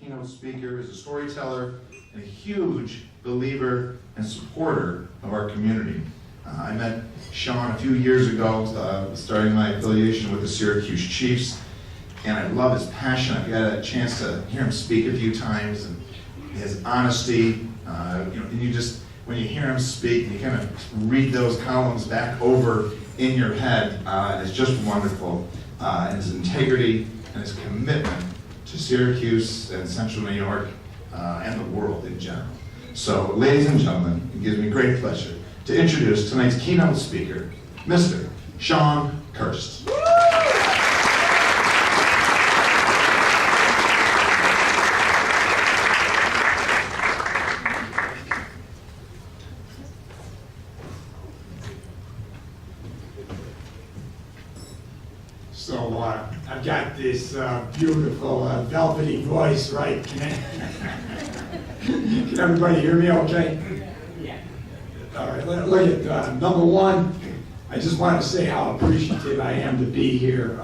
keynote speaker, is a storyteller, and a huge believer and supporter of our community. I met Sean a few years ago, starting my affiliation with the Syracuse Chiefs, and I love his passion. I've got a chance to hear him speak a few times, and his honesty, and you just, when you hear him speak, and you kind of read those columns back over in your head, it's just wonderful. And his integrity and his commitment to Syracuse and Central New York and the world in general. So, ladies and gentlemen, it gives me great pleasure to introduce tonight's keynote speaker, Mr. Sean Kirst. So I've got this beautiful velvety voice, right? Can everybody hear me okay? Yeah. All right, look at number one, I just want to say how appreciative I am to be here.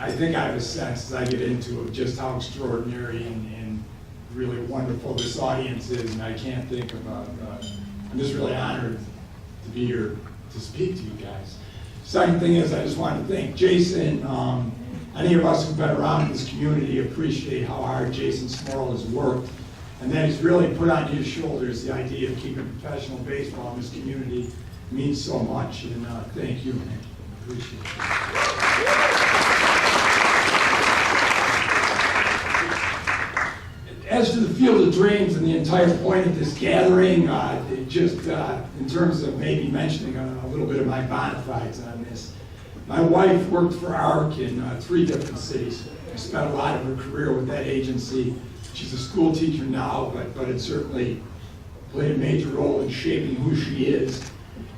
I think I have a sense as I get into it just how extraordinary and really wonderful this audience is, and I can't think about, I'm just really honored to be here to speak to you guys. Second thing is, I just want to thank Jason. Any of us who've been around in this community appreciate how hard Jason Smorl has worked, and that he's really put on his shoulders the idea of keeping professional baseball in this community. It means so much, and thank you, man. Appreciate it. As to the Field of Dreams and the entire point of this gathering, just in terms of maybe mentioning a little bit of my bona fides on this. My wife worked for ARC in 3 different cities. I spent a lot of her career with that agency. She's a school teacher now, but it certainly played a major role in shaping who she is.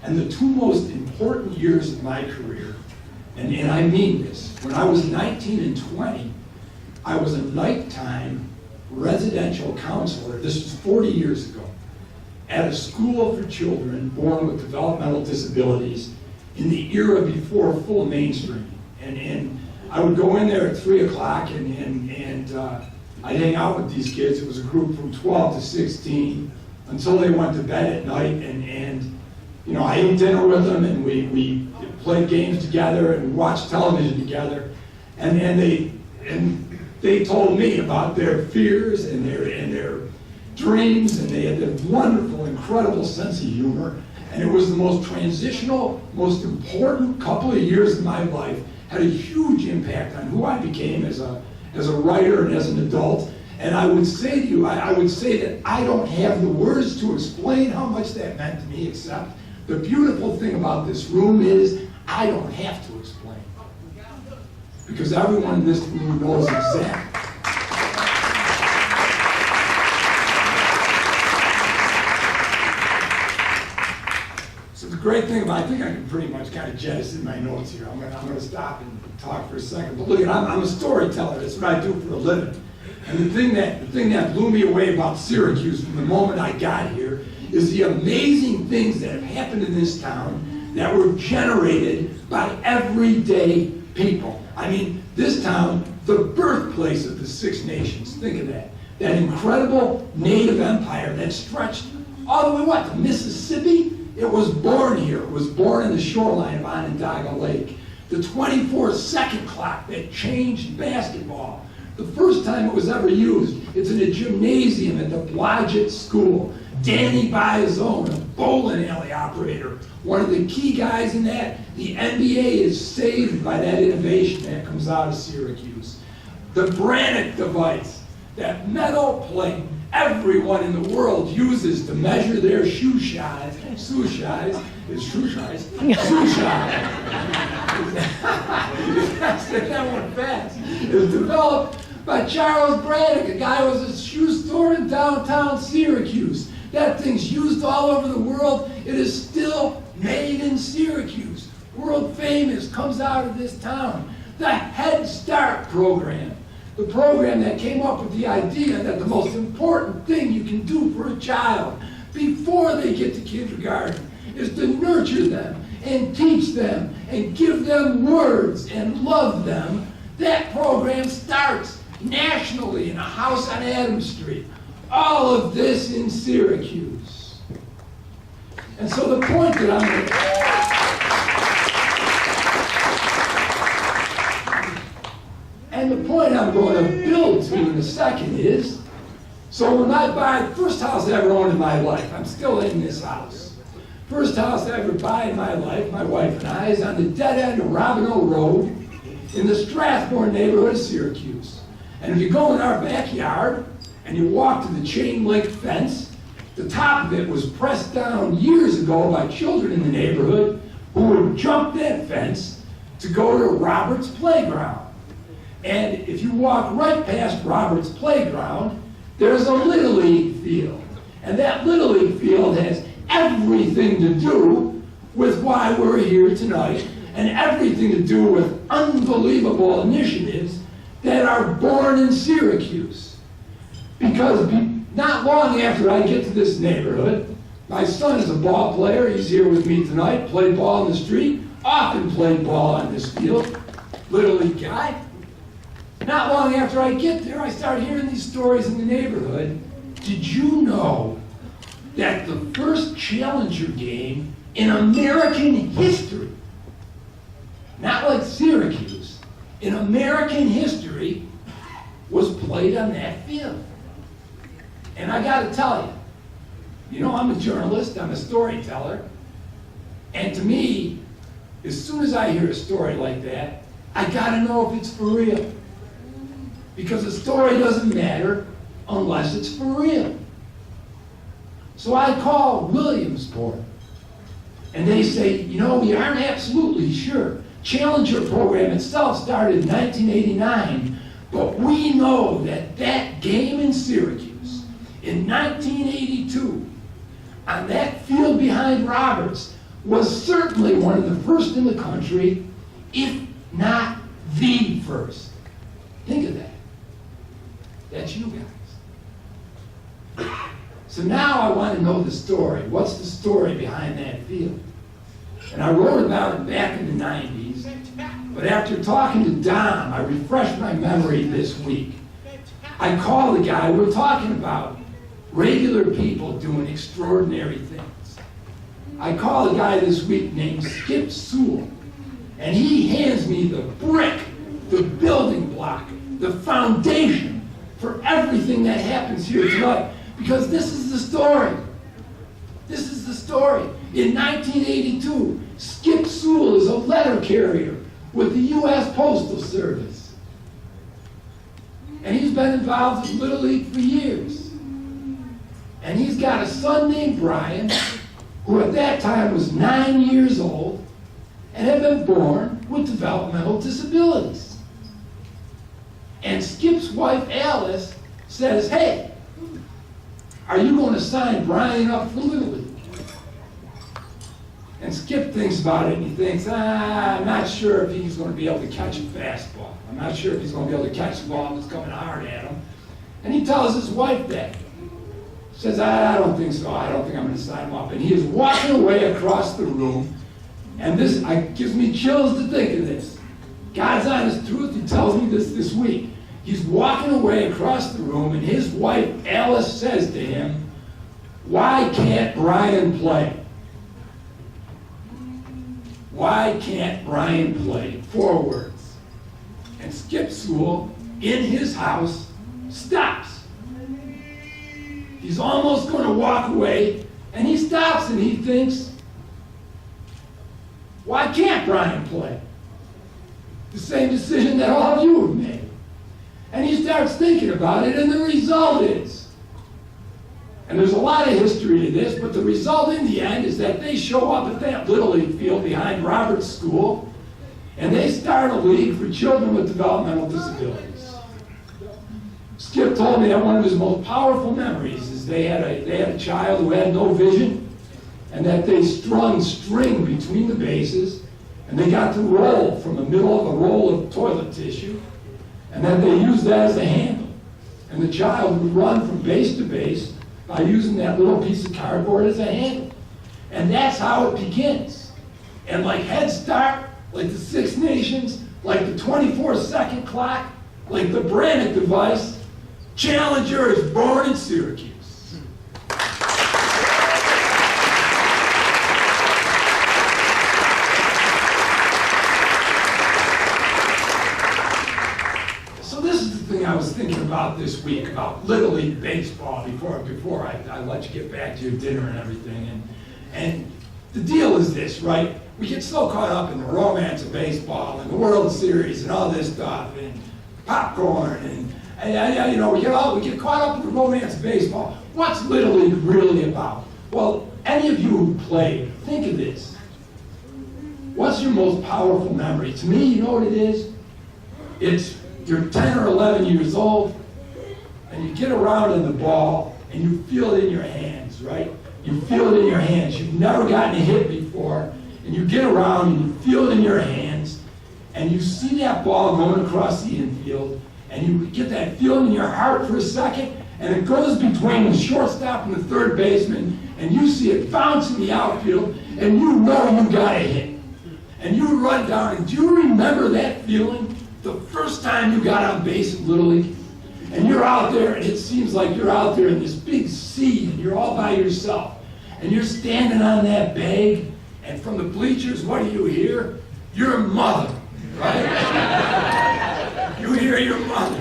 And the 2 most important years of my career, and I mean this, when I was 19 and 20, I was a nighttime residential counselor. This was 40 years ago, at a school for children born with developmental disabilities in the era before full mainstreaming. And I would go in there at 3 o'clock and I'd hang out with these kids. It was a group from 12 to 16 until they went to bed at night. And I ate dinner with them, and we played games together and watched television together. And they told me about their fears and their dreams, and they had this wonderful, incredible sense of humor. And it was the most transitional, most important couple of years of my life. Had a huge impact on who I became as a writer and as an adult. And I would say to you, I would say that I don't have the words to explain how much that meant to me, except the beautiful thing about this room is I don't have to explain. Because everyone in this room knows exactly. So the great thing about, I think I can pretty much kind of jettison my notes here. I'm going to stop and talk for a second. But look, I'm a storyteller. That's what I do for a living. And the thing that blew me away about Syracuse from the moment I got here is the amazing things that have happened in this town that were generated by everyday people. I mean, this town, the birthplace of the 6 Nations, think of that. That incredible native empire that stretched all the way, to Mississippi? It was born here. It was born in the shoreline of Onondaga Lake. The 24-second clock that changed basketball. The first time it was ever used, it's in a gymnasium at the Blodgett School. Danny Biasone, a bowling alley operator, one of the key guys in that. The NBA is saved by that innovation that comes out of Syracuse. The Brannock device, that metal plate everyone in the world uses to measure their shoe size. Shoe size. That one fast. It was developed by Charles Brannock, a guy who was a shoe store in downtown Syracuse. That thing's used all over the world. It is still made in Syracuse. World famous, comes out of this town. The Head Start program. The program that came up with the idea that the most important thing you can do for a child before they get to kindergarten is to nurture them and teach them and give them words and love them. That program starts nationally in a house on Adams Street. All of this in Syracuse. And so the point that I'm going to build to in a second is, so when I buy the first house I ever owned in my life, I'm still in this house. First house I ever buy in my life, my wife and I, is on the dead end of Robino Road in the Strathmore neighborhood of Syracuse. And if you go in our backyard and you walk to the chain link fence, the top of it was pressed down years ago by children in the neighborhood who would jump that fence to go to Robert's playground. And if you walk right past Robert's playground, there's a Little League field. And that Little League field has everything to do with why we're here tonight, and everything to do with unbelievable initiatives that are born in Syracuse. Because not long after I get to this neighborhood, my son is a ball player. He's here with me tonight, played ball in the street, often played ball on this field, Little League guy. Not long after I get there, I start hearing these stories in the neighborhood. Did you know that the first Challenger game in American history, not like Syracuse, in American history, was played on that field? And I got to tell you, I'm a journalist, I'm a storyteller, and to me, as soon as I hear a story like that, I got to know if it's for real. Because a story doesn't matter unless it's for real. So I call Williamsport, and they say, we aren't absolutely sure. Challenger program itself started in 1989, but we know that that game in Syracuse in 1982, on that field behind Roberts, was certainly one of the first in the country, if not the first. Think of that. That's you guys. So now I want to know the story. What's the story behind that field? And I wrote about it back in the 90s, but after talking to Don, I refreshed my memory this week. I called the guy. We're talking about regular people doing extraordinary things. I called a guy this week named Skip Sewell, and he hands me the brick, the building block, the foundation for everything that happens here tonight. Because this is the story. This is the story. In 1982, Skip Sewell is a letter carrier with the U.S. Postal Service. And he's been involved in Little League for years. And he's got a son named Brian, who at that time was 9 years old and had been born with developmental disabilities. And Skip's wife, Alice, says, hey, are you going to sign Brian up for Little League? And Skip thinks about it, and he thinks, I'm not sure if he's going to be able to catch a fastball. I'm not sure if he's going to be able to catch the ball that's coming hard at him. And he tells his wife that. He says, I don't think so. I don't think I'm going to sign him up. And he is walking away across the room, and this gives me chills to think of this. God's honest truth, he tells me this week. He's walking away across the room, and his wife, Alice, says to him, why can't Brian play? Why can't Brian play? 4 words. And Skip Sewell, in his house, stops. He's almost going to walk away, and he stops and he thinks, why can't Brian play? The same decision that all of you have made. And he starts thinking about it, and the result is, and there's a lot of history to this, but the result in the end is that they show up at that Little League field behind Roberts School, and they start a league for children with developmental disabilities. Skip told me that one of his most powerful memories is they had a child who had no vision, and that they strung string between the bases, and they got to roll from the middle of a roll of toilet tissue, and then they used that as a handle. And the child would run from base to base by using that little piece of cardboard as a handle. And that's how it begins. And like Head Start, like the Six Nations, like the 24-second clock, like the Brannick device, Challenger is born in Syracuse. So this is the thing I was thinking about this week, about Little League Baseball, before I let you get back to your dinner and everything. And the deal is this, right? We get so caught up in the romance of baseball and the World Series and all this stuff and popcorn and you know, we get caught up in the romance of baseball. What's Little League really about? Well, any of you who played, think of this. What's your most powerful memory? To me, you know what it is? It's you're 10 or 11 years old and you get around in the ball and you feel it in your hands, right? You feel it in your hands. You've never gotten a hit before. And you get around and you feel it in your hands, and you see that ball going across the infield, and you get that feeling in your heart for a second, and it goes between the shortstop and the third baseman, and you see it bounce in the outfield, and you know you got a hit. And you run down, and do you remember that feeling the first time you got on base in Little League? And you're out there, and it seems like you're out there in this big sea, and you're all by yourself, and you're standing on that bag. And from the bleachers, what do you hear? Your mother, right? You hear your mother.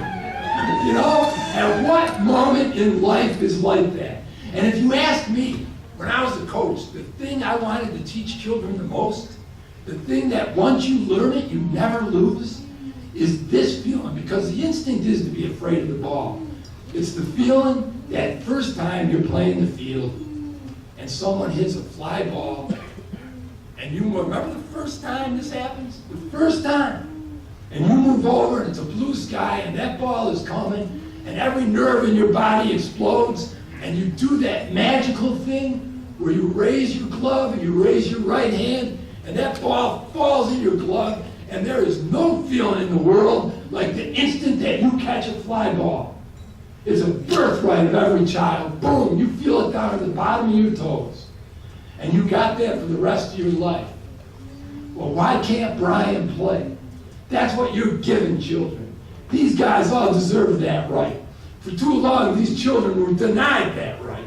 You know, at what moment in life is like that? And if you ask me, when I was a coach, the thing I wanted to teach children the most, the thing that once you learn it, you never lose, is this feeling. Because the instinct is to be afraid of the ball. It's the feeling that first time you're playing the field and someone hits a fly ball. And you remember the first time this happens? The first time. And you move over and it's a blue sky and that ball is coming and every nerve in your body explodes and you do that magical thing where you raise your glove and you raise your right hand and that ball falls in your glove and there is no feeling in the world like the instant that you catch a fly ball. It's a birthright of every child. Boom, you feel it down at the bottom of your toes. And you got that for the rest of your life. Well, why can't Brian play? That's what you're giving children. These guys all deserve that right. For too long, these children were denied that right.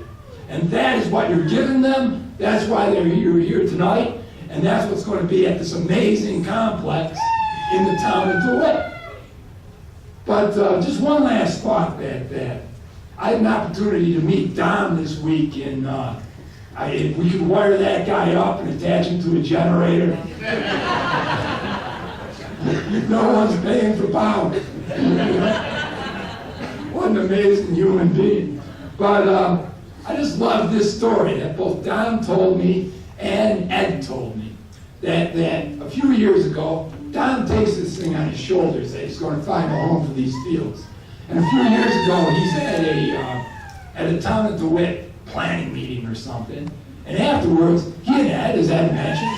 And that is what you're giving them. That's why you're here tonight. And that's what's going to be at this amazing complex in the town of DeWitt. But just one last thought that I had an opportunity to meet Don this week in if we could wire that guy up and attach him to a generator, no one's paying for power. What an amazing human being. But I just love this story that both Don told me and Ed told me. That a few years ago, Don takes this thing on his shoulders that he's going to find a home for these fields. And a few years ago, he's at a town of DeWitt planning meeting or something. And afterwards, he and Ed, as Ed mentioned,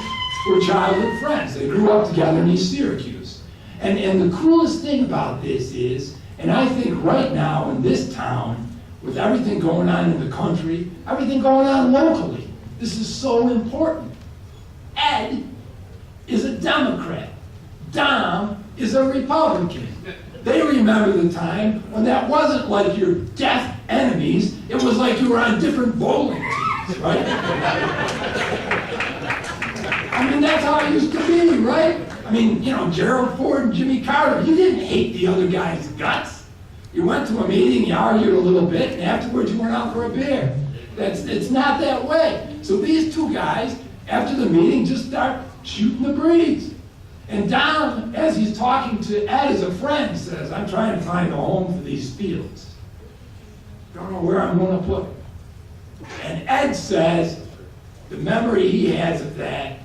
were childhood friends. They grew up together in East Syracuse. And the coolest thing about this is, and I think right now in this town, with everything going on in the country, everything going on locally, this is so important. Ed is a Democrat. Dom is a Republican. They remember the time when that wasn't like your deaf enemies, it was like you were on different bowling teams, right? I mean, that's how it used to be, right? I mean, you know, Gerald Ford and Jimmy Carter, you didn't hate the other guy's guts. You went to a meeting, you argued a little bit, and afterwards you went out for a beer. It's not that way. So these two guys, after the meeting, just start shooting the breeze. And Don, as he's talking to Ed as a friend, says, I'm trying to find a home for these fields. Don't know where I'm going to put it. And Ed says, the memory he has of that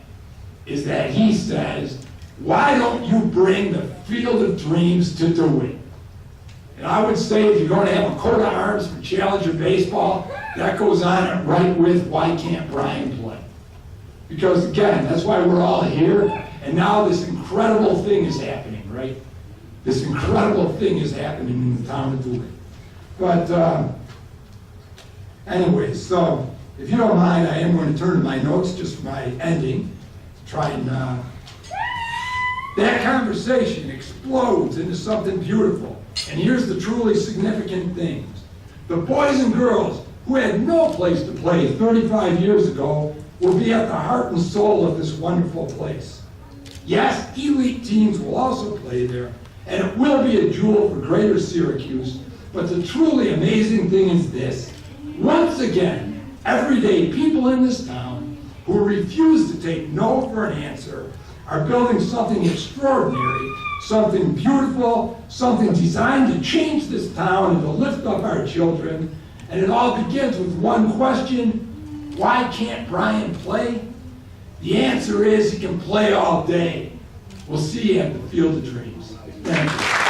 is that he says, why don't you bring the Field of Dreams to DeWitt? And I would say if you're going to have a coat of arms for Challenger baseball, that goes on it right with why can't Brian play? Because again, that's why we're all here. And now this incredible thing is happening, right? This incredible thing is happening in the town of DeWitt. But anyways, so if you don't mind, I am going to turn to my notes just for my ending. Try and that conversation explodes into something beautiful. And here's the truly significant things. The boys and girls who had no place to play 35 years ago will be at the heart and soul of this wonderful place. Yes, elite teams will also play there, and it will be a jewel for Greater Syracuse, but the truly amazing thing is this. Once again, everyday people in this town who refuse to take no for an answer are building something extraordinary, something beautiful, something designed to change this town and to lift up our children. And it all begins with one question: why can't Brian play? The answer is he can play all day. We'll see you at the Field of Dreams. Thank you.